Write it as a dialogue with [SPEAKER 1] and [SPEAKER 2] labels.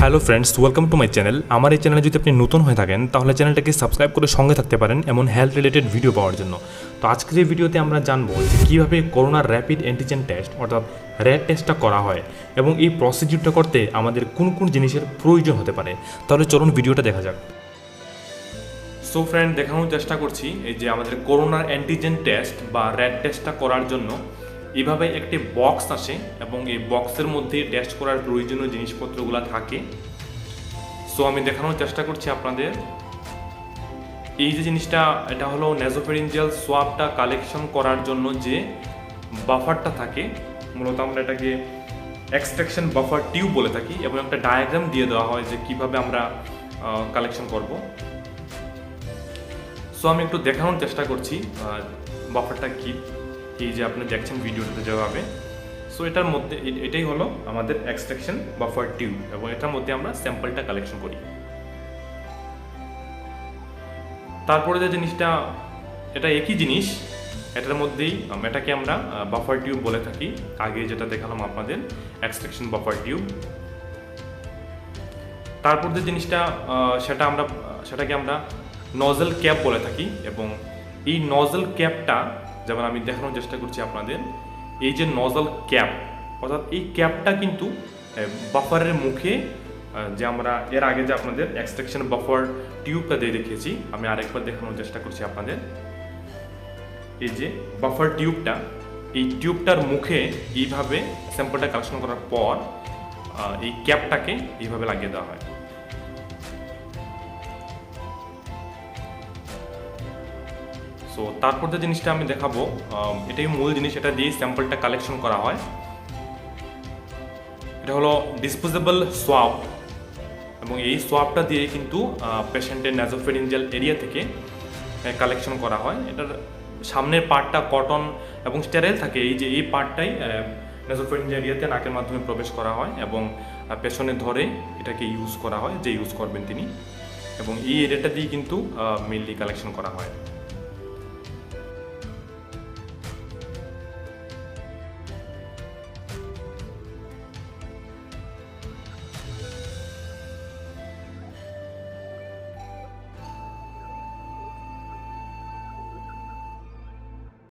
[SPEAKER 1] Hello friends, welcome to my channel. আমার এই চ্যানেলে যদি আপনি নতুন হয়ে থাকেন তাহলে চ্যানেলটাকে সাবস্ক্রাইব করে সঙ্গে থাকতে পারেন এমন হেলথ রিলেটেড ভিডিও পাওয়ার জন্য। তো আজকের এই ভিডিওতে আমরা জানবো যে কীভাবে করোনা র্যাপিড অ্যান্টিজেন টেস্ট অর্থাৎ র্যাট টেস্টটা করা হয় এবং এই প্রসিডিউরটা করতে আমাদের কোন কোন জিনিসের প্রয়োজন হতে পারে। তাহলে চলুন ভিডিওটা দেখা যাক। সো ফ্রেন্ড, দেখানোর চেষ্টা করছি এই যে আমাদের করোনা অ্যান্টিজেন টেস্ট বা র্যাট টেস্টটা করার জন্য এইভাবে একটি বক্স আসে এবং এই বক্সের মধ্যে টেস্ট করার প্রয়োজনীয় জিনিসপত্রগুলো থাকে। সো আমি দেখানোর চেষ্টা করছি আপনাদের। এই যে জিনিসটা, এটা হলো নেজোফেরিঞ্জিয়াল সোয়াবটা কালেকশন করার জন্য যে বাফারটা থাকে, মূলত আমরা এটাকে এক্সট্রাকশন বাফার টিউব বলে থাকি এবং একটা ডায়াগ্রাম দিয়ে দেওয়া হয় যে কিভাবে আমরা কালেকশন করব। সো আমি একটু দেখানোর চেষ্টা করছি বাফারটা কি। এই যে আপনি দেখছেন ভিডিওটাতে যেভাবে, সো এটার মধ্যে এটাই হলো আমাদের এক্সট্রাকশন বাফার টিউব এবং এটার মধ্যে আমরা স্যাম্পলটা কালেকশন করি। তারপরে যে জিনিসটা, এটা একই জিনিস, এটার মধ্যেই এটাকে আমরা বাফার টিউব বলে থাকি। আগে যেটা দেখালাম আপনাদের এক্সট্রাকশন বাফার টিউব। তারপর যে জিনিসটা সেটাকে আমরা নজল ক্যাপ বলে থাকি এবং এই নজল ক্যাপটা, যেমন আমি দেখানোর চেষ্টা করছি আপনাদের, এই যে নজল ক্যাপ অর্থাৎ এই ক্যাপটা কিন্তু বাফারের মুখে, যে আমরা এর আগে যে আপনাদের এক্সট্রাকশন বাফার টিউবটা দিয়ে দেখিয়েছি, আমি আরেকবার দেখানোর চেষ্টা করছি আপনাদের। এই যে বাফার টিউবটা, এই টিউবটার মুখে এইভাবে স্যাম্পলটা কালেকশন করার পর এই ক্যাপটাকে এইভাবে লাগিয়ে দেওয়া হয়। সো তারপর যে জিনিসটা আমি দেখাবো, এটাই মূল জিনিস, এটা দিয়ে স্যাম্পলটা কালেকশন করা হয়। এটা হলো ডিসপোজেবল সোয়াব এবং এই সোয়াবটা দিয়ে কিন্তু পেশেন্টের নেজোফেরিঞ্জিয়াল এরিয়া থেকে কালেকশন করা হয়। এটার সামনের পার্টটা কটন এবং স্টেরাইল থাকে, এই যে এই পার্টটাই নেজোফেরিঞ্জিয়াল এরিয়াতে নাকের মাধ্যমে প্রবেশ করা হয় এবং পেছনে ধরে এটাকে ইউজ করা হয়, যে ইউজ করবেন তিনি, এবং এই এরিয়াটা দিয়ে কিন্তু মেইনলি কালেকশন করা হয়।